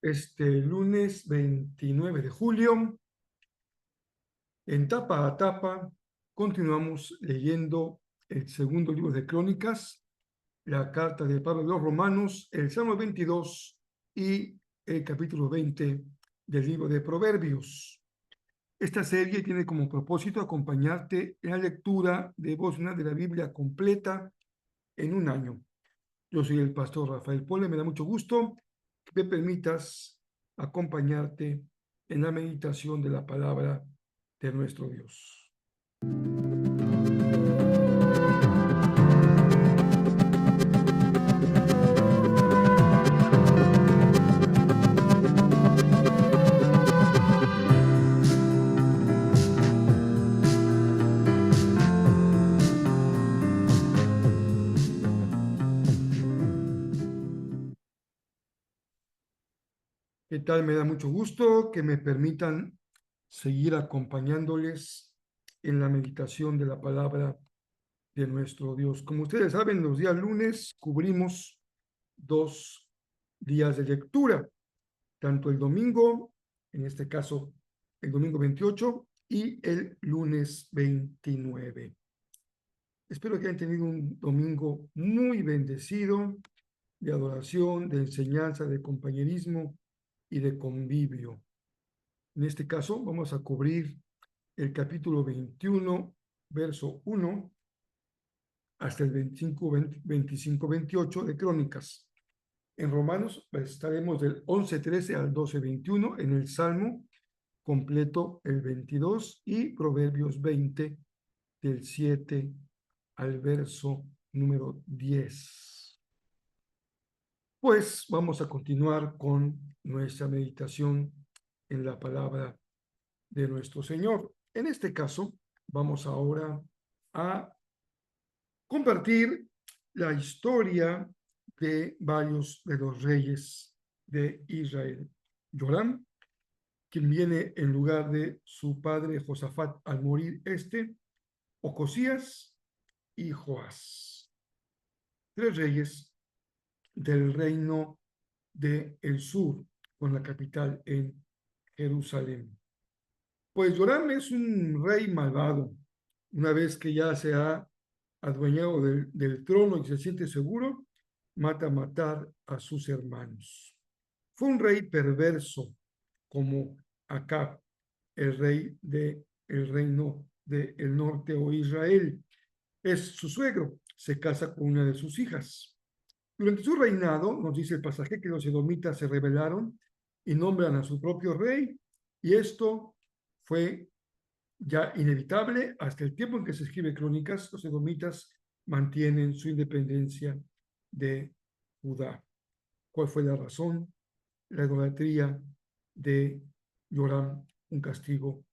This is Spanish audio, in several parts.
este lunes 29 de julio. En tapa a tapa continuamos leyendo el segundo libro de Crónicas, la carta de Pablo a los Romanos, el Salmo 22 y el capítulo 20 del libro de Proverbios. Esta serie tiene como propósito acompañarte en la lectura devocional de la Biblia completa en un año. Yo soy el pastor Rafael Pole, me da mucho gusto que me permitas acompañarte en la meditación de la palabra de nuestro Dios. ¿Qué tal? Me da mucho gusto que me permitan seguir acompañándoles en la meditación de la palabra de nuestro Dios. Como ustedes saben, los días lunes cubrimos 2 días de lectura, tanto el domingo, en este caso el domingo 28 y el lunes 29. Espero que hayan tenido un domingo muy bendecido de adoración, de enseñanza, de compañerismo y de convivio. En este caso vamos a cubrir el capítulo 21, verso 1 hasta el 25-28 de Crónicas. En Romanos estaremos del 11-13 al 12-21, en el Salmo completo el 22 y Proverbios 20 del 7 al verso número 10. Pues vamos a continuar con nuestra meditación en la palabra de nuestro Señor. En este caso, vamos ahora a compartir la historia de varios de los reyes de Israel. Joram, quien viene en lugar de su padre Josafat al morir Ocosías y Joás. 3 reyes del reino del sur, con la capital en Jerusalén. Pues Joram es un rey malvado. Una vez que ya se ha adueñado del trono y se siente seguro, mata a matar a sus hermanos. Fue un rey perverso, como Acab, el rey del reino del norte o Israel. Es su suegro, se casa con una de sus hijas. Durante su reinado, nos dice el pasaje, que los edomitas se rebelaron y nombran a su propio rey, y esto fue ya inevitable hasta el tiempo en que se escribe Crónicas. Los edomitas mantienen su independencia de Judá. ¿Cuál fue la razón? La idolatría de Joram, un castigo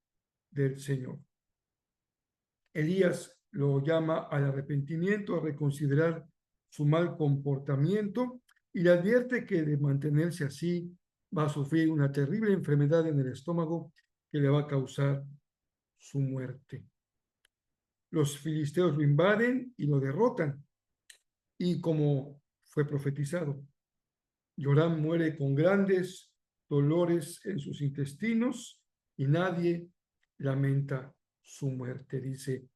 del Señor. Elías lo llama al arrepentimiento, a reconsiderar su mal comportamiento, y le advierte que de mantenerse así va a sufrir una terrible enfermedad en el estómago que le va a causar su muerte. Los filisteos lo invaden y lo derrotan, y como fue profetizado, Joram muere con grandes dolores en sus intestinos y nadie lamenta su muerte, dice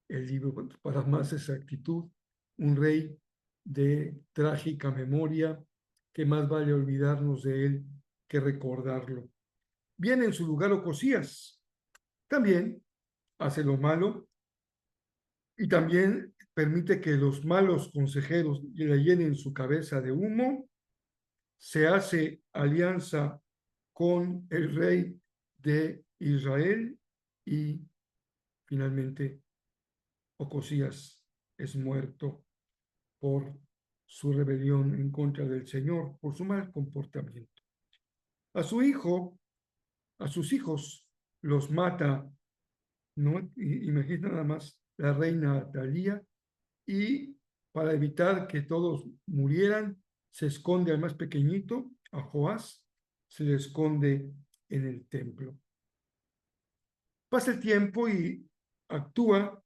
el libro. Para más exactitud, un rey de trágica memoria, que más vale olvidarnos de él que recordarlo. Viene en su lugar Ocosías, también hace lo malo y también permite que los malos consejeros le llenen su cabeza de humo. Se hace alianza con el rey de Israel y finalmente Ocosías es muerto por su rebelión en contra del Señor, por su mal comportamiento. A sus hijos los mata, ¿no? Imagina nada más, la reina Atalía, y para evitar que todos murieran, se esconde al más pequeñito, a Joás, se le esconde en el templo. Pasa el tiempo y actúa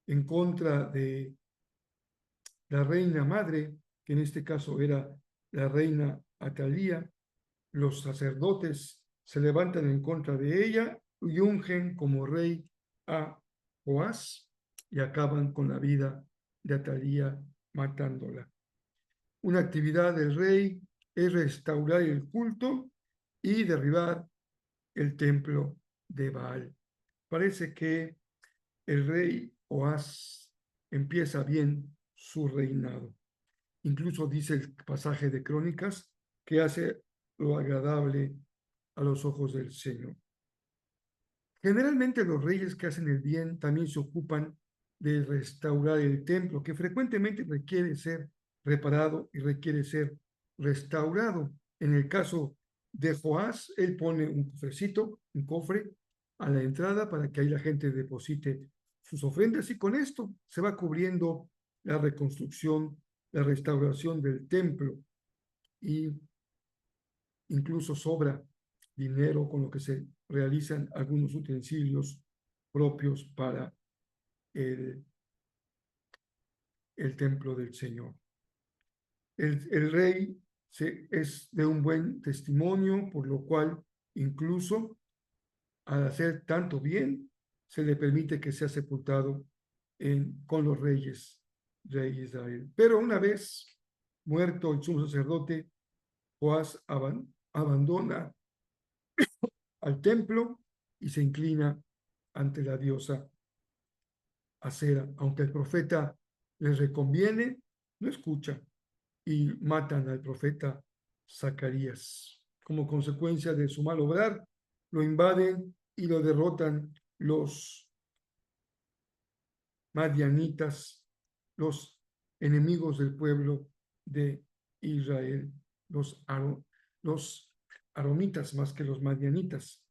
en contra de la reina madre, que en este caso era la reina Atalía, Los sacerdotes se levantan en contra de ella y ungen como rey a Joás y acaban con la vida de Atalía matándola. Una actividad del rey es restaurar el culto y derribar el templo de Baal. Parece que el rey Joás empieza bien su reinado. Incluso dice el pasaje de Crónicas que hace lo agradable a los ojos del Señor. Generalmente los reyes que hacen el bien también se ocupan de restaurar el templo, que frecuentemente requiere ser reparado y requiere ser restaurado. En el caso de Joás, él pone un cofrecito, un cofre a la entrada para que ahí la gente deposite sus ofrendas y con esto se va cubriendo la reconstrucción, la restauración del templo y incluso sobra dinero con lo que se realizan algunos utensilios propios para el, el templo del Señor. El rey es de un buen testimonio, por lo cual incluso al hacer tanto bien, se le permite que sea sepultado con los reyes de Israel. Pero una vez muerto el sumo sacerdote, Joás abandona al templo y se inclina ante la diosa Acera. Aunque el profeta les reconviene, no escucha y matan al profeta Zacarías. Como consecuencia de su mal obrar, lo invaden y lo derrotan los madianitas, los enemigos del pueblo de Israel, los aromitas más que los madianitas,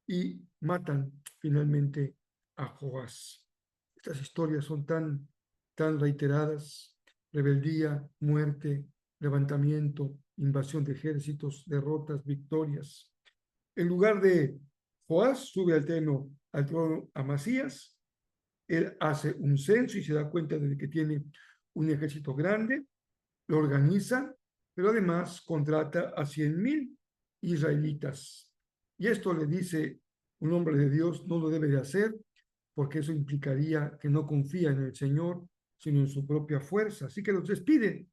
y matan finalmente a Joás. Estas historias son tan reiteradas: rebeldía, muerte, levantamiento, invasión de ejércitos, derrotas, victorias. En lugar de Joás, sube al trono Amasías. Él hace un censo y se da cuenta de que tiene un ejército grande, lo organiza, pero además contrata a 100,000 israelitas. Y esto le dice un hombre de Dios, no lo debe de hacer, porque eso implicaría que no confía en el Señor, sino en su propia fuerza. Así que los despide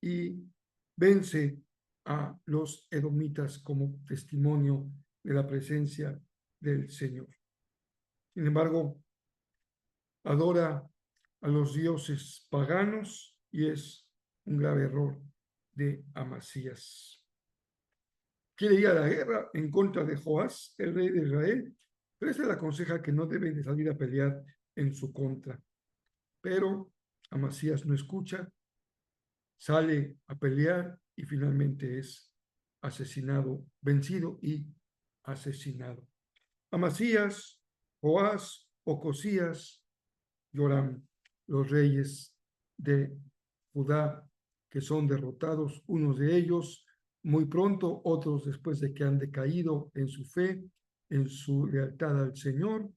y vence a los edomitas como testimonio de la presencia del Señor. Sin embargo, adora a los dioses paganos y es un grave error de Amasías. Quiere ir a la guerra en contra de Joás, el rey de Israel, pero este le aconseja que no debe de salir a pelear en su contra. Pero Amasías no escucha, sale a pelear y finalmente es asesinado, vencido y asesinado. Amasías, Joás, Ocosías, Joram, los reyes de Judá, que son derrotados, unos de ellos muy pronto, otros después de que han decaído en su fe, en su lealtad al Señor,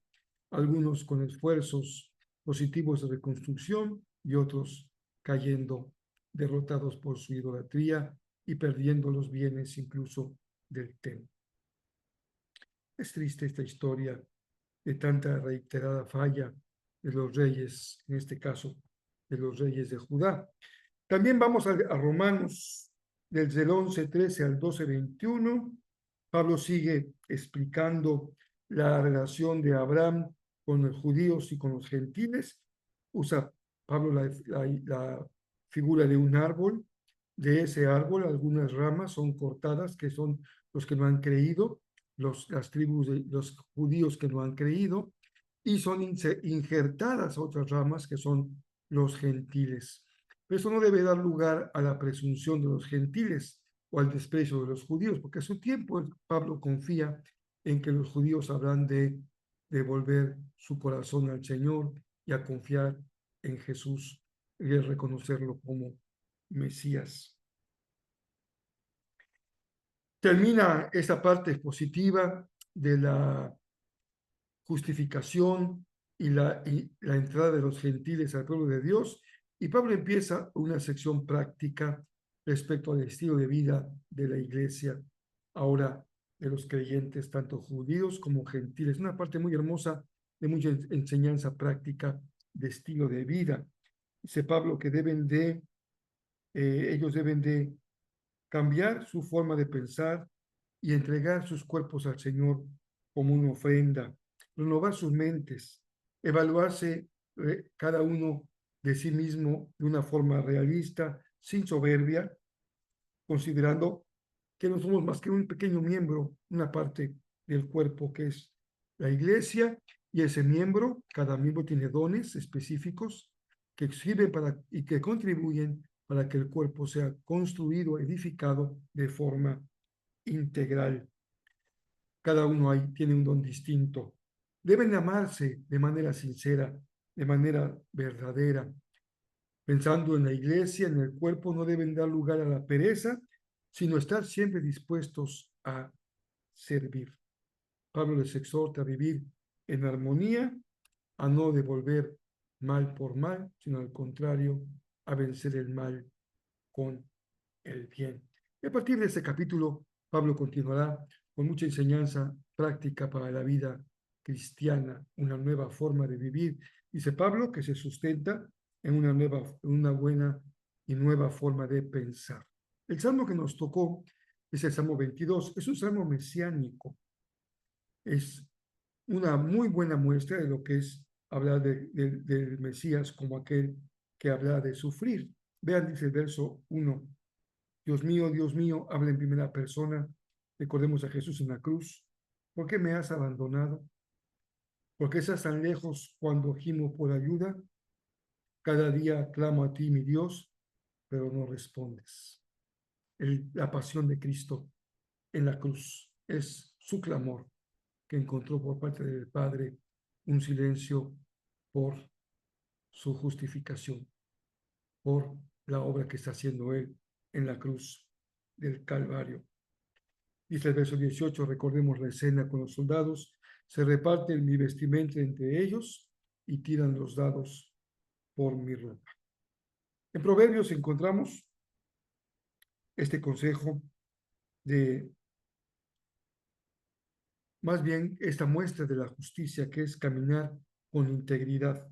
algunos con esfuerzos positivos de reconstrucción y otros cayendo derrotados por su idolatría y perdiendo los bienes incluso del templo. Es triste esta historia de tanta reiterada falla de los reyes, en este caso de los reyes de Judá. También vamos a Romanos, desde el 11:13 al 12:21. Pablo sigue explicando la relación de Abraham con los judíos y con los gentiles. Usa Pablo la figura de un árbol. De ese árbol, algunas ramas son cortadas, que son los que no han creído, las tribus de los judíos que no han creído, y son injertadas otras ramas que son los gentiles. Pero eso no debe dar lugar a la presunción de los gentiles o al desprecio de los judíos, porque a su tiempo Pablo confía en que los judíos habrán de devolver su corazón al Señor y a confiar en Jesús y a reconocerlo como Mesías. Termina esta parte expositiva de la justificación y la entrada de los gentiles al pueblo de Dios, y Pablo empieza una sección práctica respecto al estilo de vida de la iglesia ahora de los creyentes, tanto judíos como gentiles. Una parte muy hermosa de mucha enseñanza práctica de estilo de vida. Dice Pablo que ellos deben de cambiar su forma de pensar y entregar sus cuerpos al Señor como una ofrenda, renovar sus mentes, evaluarse cada uno de sí mismo de una forma realista, sin soberbia, considerando que no somos más que un pequeño miembro, una parte del cuerpo que es la iglesia, y ese miembro, cada miembro tiene dones específicos que sirven y que contribuyen para que el cuerpo sea construido, edificado de forma integral. Cada uno ahí tiene un don distinto. Deben amarse de manera sincera, de manera verdadera. Pensando en la iglesia, en el cuerpo, no deben dar lugar a la pereza, sino estar siempre dispuestos a servir. Pablo les exhorta a vivir en armonía, a no devolver mal por mal, sino al contrario, a vencer el mal con el bien. Y a partir de este capítulo, Pablo continuará con mucha enseñanza práctica para la vida cristiana, una nueva forma de vivir. Dice Pablo que se sustenta en una buena y nueva forma de pensar. El salmo que nos tocó es el Salmo 22. Es un salmo mesiánico. Es una muy buena muestra de lo que es hablar del Mesías como aquel que habla de sufrir. Vean, dice el verso 1. Dios mío, habla en primera persona. Recordemos a Jesús en la cruz. ¿Por qué me has abandonado? ¿Por qué estás tan lejos cuando gimo por ayuda? Cada día clamo a ti, mi Dios, pero no respondes. La pasión de Cristo en la cruz es su clamor que encontró por parte del Padre un silencio por su justificación, por la obra que está haciendo Él en la cruz del Calvario. Dice el verso 18, recordemos la escena con los soldados, se reparten mi vestimenta entre ellos y tiran los dados por mi ropa. En Proverbios encontramos este consejo de, más bien, esta muestra de la justicia que es caminar con integridad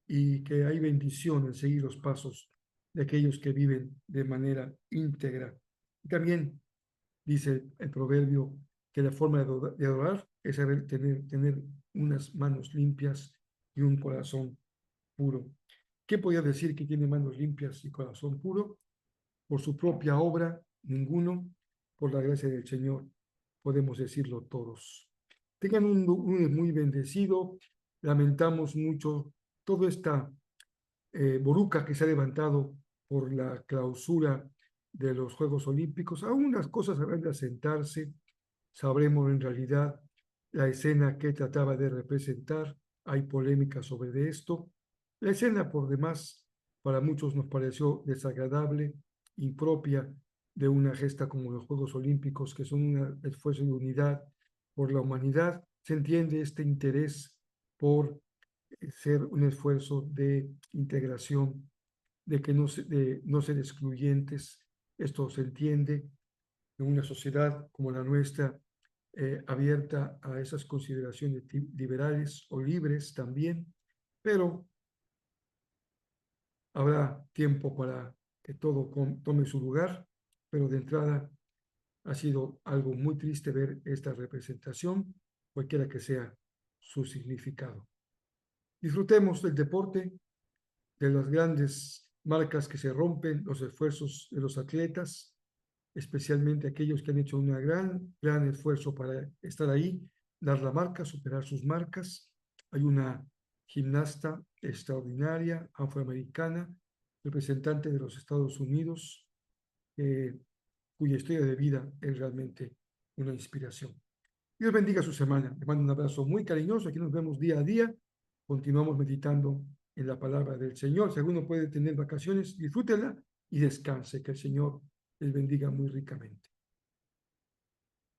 y que hay bendición en seguir los pasos de aquellos que viven de manera íntegra. Y también dice el proverbio que la forma de adorar es saber tener unas manos limpias y un corazón puro. ¿Qué podía decir que tiene manos limpias y corazón puro? Por su propia obra, ninguno. Por la gracia del Señor, podemos decirlo todos. Tengan un lunes muy bendecido. Lamentamos mucho toda esta boruca que se ha levantado por la clausura de los Juegos Olímpicos. Aún las cosas habrán de asentarse. Sabremos en realidad la escena que trataba de representar. Hay polémica sobre esto. La escena, por demás, para muchos nos pareció desagradable, impropia de una gesta como los Juegos Olímpicos, que son un esfuerzo de unidad por la humanidad. Se entiende este interés por ser un esfuerzo de integración, de que de no ser excluyentes. Esto se entiende en una sociedad como la nuestra, abierta a esas consideraciones liberales o libres también, pero habrá tiempo para que todo tome su lugar, pero de entrada ha sido algo muy triste ver esta representación, cualquiera que sea su significado. Disfrutemos del deporte, de las grandes marcas que se rompen, los esfuerzos de los atletas, especialmente aquellos que han hecho un gran esfuerzo para estar ahí, dar la marca, superar sus marcas. Hay una gimnasta extraordinaria, afroamericana, representante de los Estados Unidos, cuya historia de vida es realmente una inspiración. Dios bendiga su semana. Le mando un abrazo muy cariñoso. Aquí nos vemos día a día. Continuamos meditando en la palabra del Señor. Si alguno puede tener vacaciones, disfrútela y descanse. Que el Señor les bendiga muy ricamente.